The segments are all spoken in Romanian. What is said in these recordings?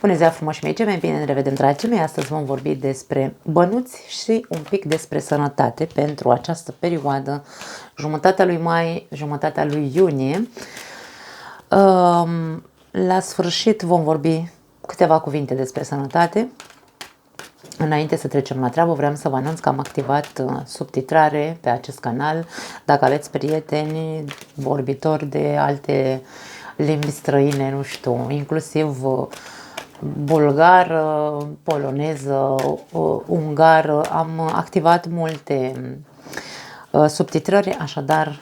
Bună ziua frumoși mei, ce mai bine ne revedem, dragii mei. Astăzi vom vorbi despre bănuți și un pic despre sănătate pentru această perioadă, jumătatea lui mai, jumătatea lui iunie. La sfârșit vom vorbi câteva cuvinte despre sănătate. Înainte să trecem la treabă, vreau să vă anunț că am activat subtitrare pe acest canal. Dacă aveți prieteni vorbitori de alte limbi străine, nu știu, inclusiv bulgară, poloneză, ungară, am activat multe subtitrări, așadar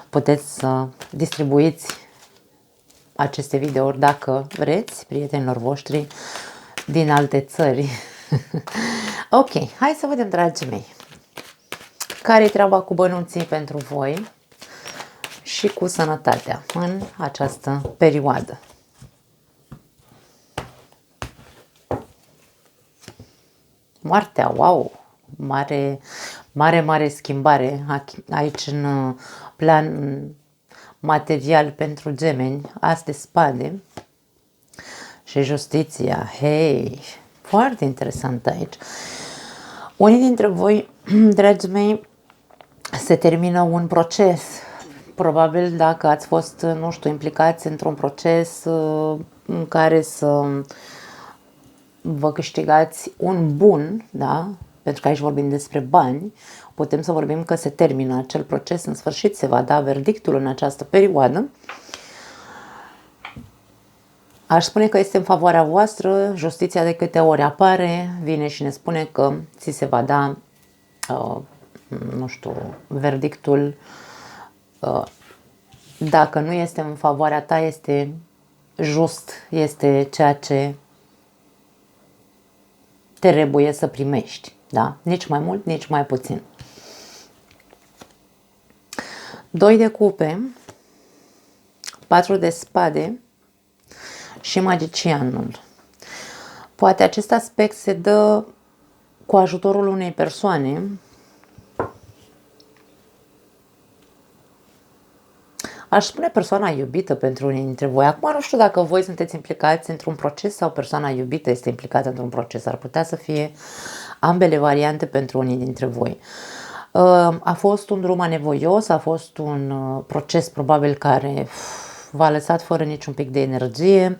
puteți să distribuiți aceste videouri dacă vreți, prietenilor voștri din alte țări. Ok, hai să vedem, dragii mei, care e treaba cu bănuții pentru voi și cu sănătatea în această perioadă. Moartea, wow, mare schimbare aici în plan material pentru gemeni, as de spade și justiția, hei, foarte interesant aici. Unii dintre voi, dragii mei, se termină un proces, probabil dacă ați fost, nu știu, implicați într-un proces în care să vă câștigați un bun, da? Pentru că aici vorbim despre bani, putem să vorbim că se termină acel proces, în sfârșit se va da verdictul în această perioadă. Aș spune că este în favoarea voastră, justiția de câte ori apare, vine și ne spune că ți se va da, nu știu, verdictul. Dacă nu este în favoarea ta, este just, este ceea ce trebuie să primești, da? Nici mai mult, nici mai puțin. 2 de cupe, 4 de spade și magicianul. Poate acest aspect se dă cu ajutorul unei persoane. Aș spune persoana iubită pentru unii dintre voi. Acum nu știu dacă voi sunteți implicați într-un proces sau persoana iubită este implicată într-un proces. Ar putea să fie ambele variante pentru unii dintre voi. A fost un drum anevoios, a fost un proces probabil care v-a lăsat fără niciun pic de energie,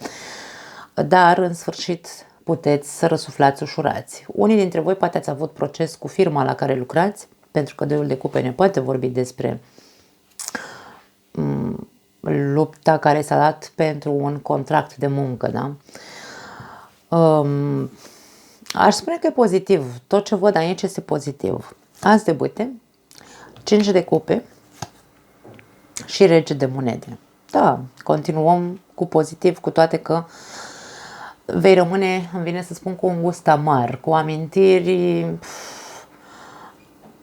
dar în sfârșit puteți să răsuflați ușurați. Unii dintre voi poate ați avut proces cu firma la care lucrați, pentru că 2 de cupe ne poate vorbi despre lupta care s-a dat pentru un contract de muncă, da? Aș spune că e pozitiv. Tot ce văd aici este pozitiv. As de bâte, 5 de cupe și rege de monede. Da, continuăm cu pozitiv, cu toate că vei rămâne, îmi vine să spun, cu un gust amar, cu amintiri,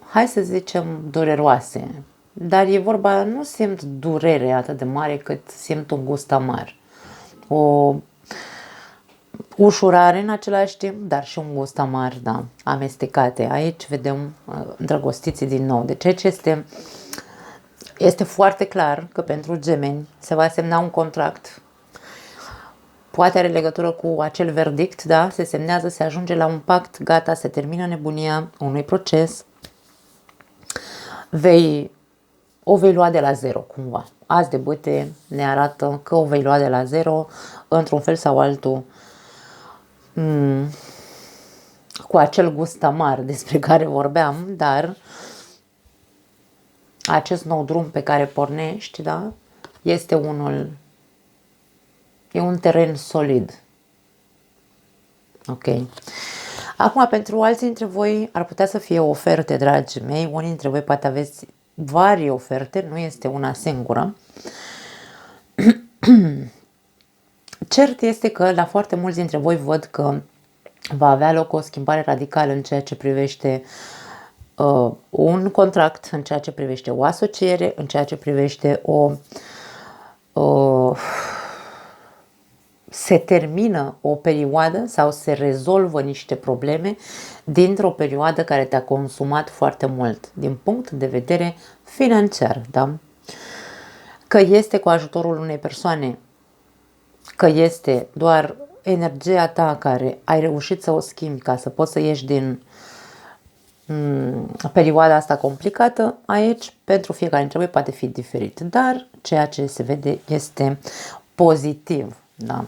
hai să zicem, dureroase. Dar e vorba, nu simt durere atât de mare cât simt un gust amar. O ușurare în același timp, dar și un gust amar, da, amestecate. Aici vedem îndrăgostiții din nou. Deci aici este foarte clar că pentru gemeni se va semna un contract. Poate are legătură cu acel verdict, da, se semnează, se ajunge la un pact, gata, se termină nebunia unui proces. O vei lua de la zero, cumva. As de bâte ne arată că o vei lua de la zero, într-un fel sau altul, cu acel gust amar despre care vorbeam, dar acest nou drum pe care pornești, da, este e un teren solid. Ok. Acum, pentru alții dintre voi ar putea să fie oferte, dragii mei. Unii dintre voi poate aveți vari oferte, nu este una singură. Cert este că la foarte mulți dintre voi văd că va avea loc o schimbare radicală în ceea ce privește un contract, în ceea ce privește o asociere, în ceea ce privește se termină o perioadă sau se rezolvă niște probleme dintr-o perioadă care te-a consumat foarte mult din punct de vedere financiar, da? Că este cu ajutorul unei persoane, că este doar energia ta care ai reușit să o schimbi ca să poți să ieși din perioada asta complicată, aici pentru fiecare dintre voi poate fi diferit, dar ceea ce se vede este pozitiv. Da?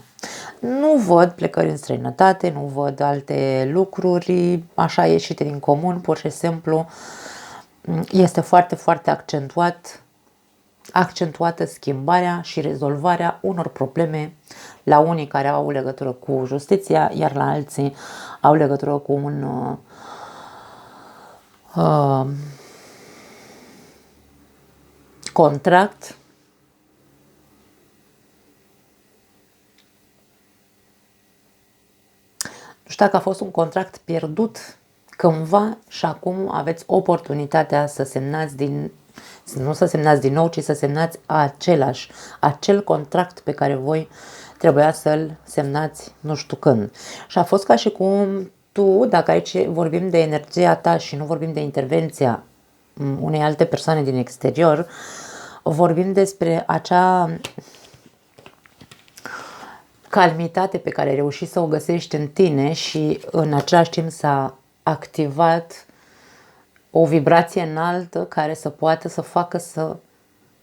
Nu văd plecări în străinătate, nu văd alte lucruri așa ieșite din comun, pur și simplu este foarte, foarte accentuată schimbarea și rezolvarea unor probleme la unii care au legătură cu justiția, iar la alții au legătură cu un contract nu știu dacă a fost un contract pierdut cândva și acum aveți oportunitatea să semnați nu să semnați din nou, ci să semnați acel contract pe care voi trebuia să-l semnați nu știu când. Și a fost ca și cum tu, dacă aici vorbim de energia ta și nu vorbim de intervenția unei alte persoane din exterior, vorbim despre acea calmitate pe care ai reușit să o găsești în tine și în același timp s-a activat o vibrație înaltă care să poată să facă să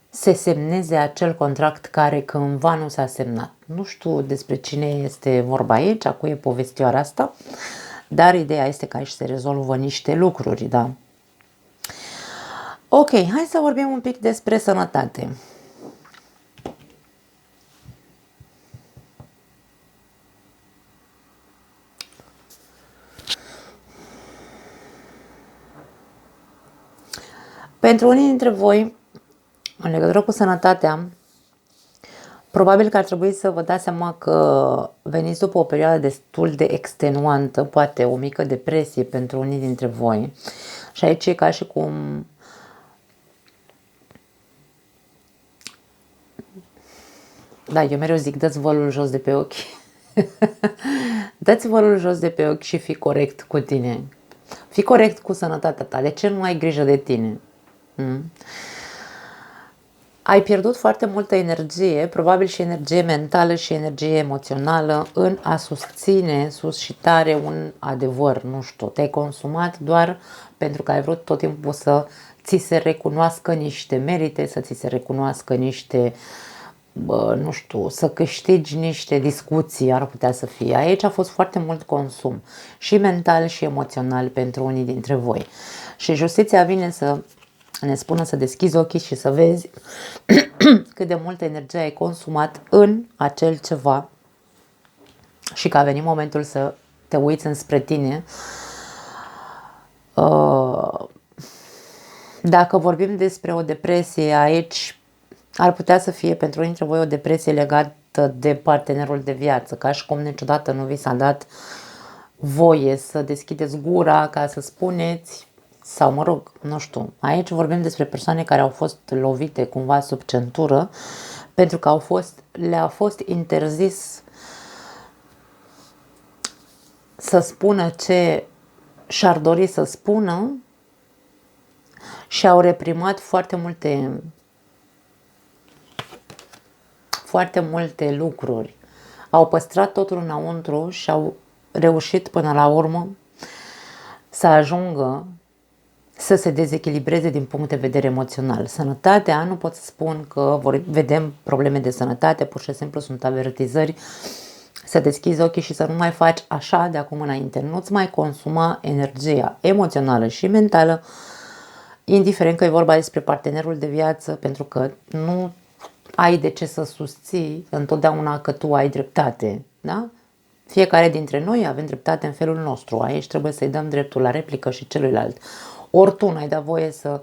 se semneze acel contract care cândva nu s-a semnat. Nu știu despre cine este vorba aici, a cui e povestioara asta, dar ideea este că aici se rezolvă niște lucruri, da? Ok, hai să vorbim un pic despre sănătate. Pentru unii dintre voi, în legătură cu sănătatea, probabil că ar trebui să vă dați seama că veniți după o perioadă destul de extenuantă, poate o mică depresie pentru unii dintre voi. Și aici e ca și cum da, eu mereu zic, dă-ți vălul jos de pe ochi. Dă-ți vălul jos de pe ochi și fii corect cu tine. Fii corect cu sănătatea ta. De ce nu ai grijă de tine? Ai pierdut foarte multă energie, probabil și energie mentală și energie emoțională în a susține sus și tare un adevăr, nu știu, te-ai consumat doar pentru că ai vrut tot timpul să ți se recunoască niște merite, să ți se recunoască niște, nu știu, să câștigi niște discuții, ar putea să fie. Aici a fost foarte mult consum, și mental și emoțional pentru unii dintre voi. Și justiția vine să ne spună să deschizi ochii și să vezi cât de multă energie ai consumat în acel ceva și că a venit momentul să te uiți înspre tine. Dacă vorbim despre o depresie, aici ar putea să fie pentru unii dintre voi o depresie legată de partenerul de viață, ca și cum niciodată nu vi s-a dat voie să deschideți gura ca să spuneți, sau mă rog, nu știu, aici vorbim despre persoane care au fost lovite cumva sub centură pentru că le-a fost interzis să spună ce și-ar dori să spună și au reprimat foarte multe lucruri. Au păstrat totul înăuntru și au reușit până la urmă să ajungă să se dezechilibreze din punct de vedere emoțional. Sănătatea, nu pot să spun că vedem probleme de sănătate, pur și simplu sunt avertizări să deschizi ochii și să nu mai faci așa de acum înainte. Nu-ți mai consuma energia emoțională și mentală, indiferent că e vorba despre partenerul de viață, pentru că nu ai de ce să susții întotdeauna că tu ai dreptate, da? Fiecare dintre noi avem dreptate în felul nostru. Aici trebuie să-i dăm dreptul la replică și celuilalt. Ori tu n-ai dat voie să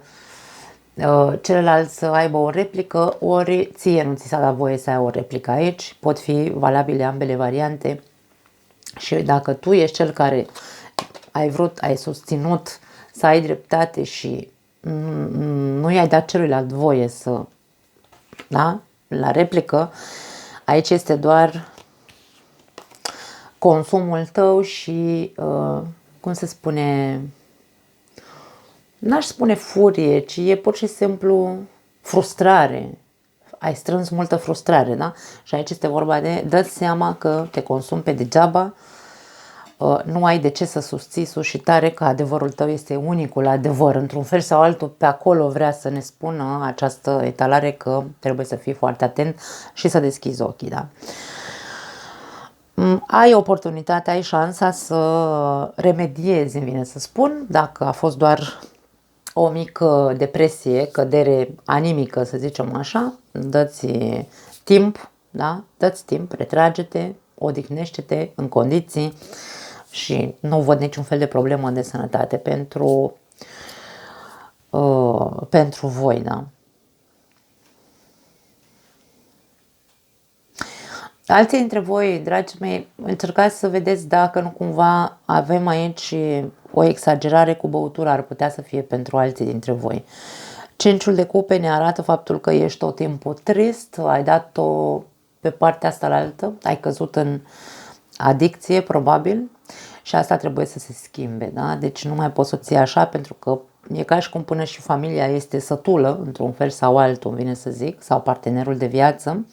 celălalt să aibă o replică, ori ție nu ți s-a dat voie să ai o replică. Aici pot fi valabile ambele variante și dacă tu ești cel care ai susținut să ai dreptate și nu i-ai dat celuilalt voie să, da, la replică, aici este doar consumul tău și, cum se spune, n-aș spune furie, ci e pur și simplu frustrare. ai strâns multă frustrare, da? Și aici este vorba de, dă-ți seama că te consumi pe degeaba, nu ai de ce să susții sus și tare că adevărul tău este unicul adevăr. Într-un fel sau altul, pe acolo vrea să ne spună această etalare că trebuie să fii foarte atent și să deschizi ochii, da? Ai oportunitatea, ai șansa să remediezi, îmi vine să spun, dacă a fost doar o mică depresie, cădere animică, să zicem așa, dă-ți timp, da? Dă-ți timp, retrage-te, odihnește-te în condiții și nu văd niciun fel de problemă de sănătate pentru voi, da? Alții dintre voi, dragii mei, încercați să vedeți dacă nu cumva avem aici o exagerare cu băutura, ar putea să fie pentru alții dintre voi. Cinciul de cupe ne arată faptul că ești tot timpul trist, ai dat-o pe partea asta la altă, ai căzut în adicție probabil și asta trebuie să se schimbe, da? Deci nu mai poți să ții așa pentru că e ca și cum până și familia este sătulă într-un fel sau altul, îmi vine să zic, sau partenerul de viață.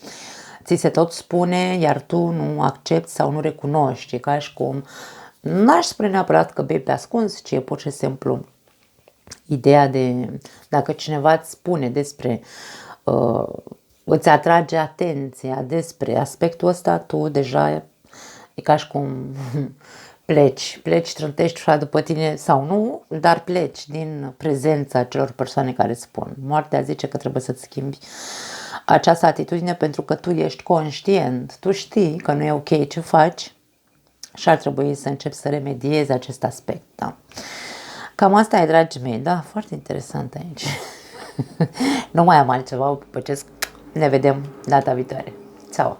Ți se tot spune, iar tu nu accepti sau nu recunoști. E ca și cum, n-aș spune neapărat că bei pe ascuns, ci e pur și simplu ideea de, dacă cineva îți spune despre, îți atrage atenția despre aspectul ăsta, tu deja e ca și cum pleci, trântești ușa după tine sau nu, dar pleci din prezența celor persoane care spun. Moartea zice că trebuie să-ți schimbi această atitudine pentru că tu ești conștient, tu știi că nu e ok ce faci și ar trebui să începi să remediezi acest aspect, da? Cam asta e, dragii mei, da? Foarte interesant aici. Nu mai am altceva, vă pupăcesc, ne vedem data viitoare. Ceau!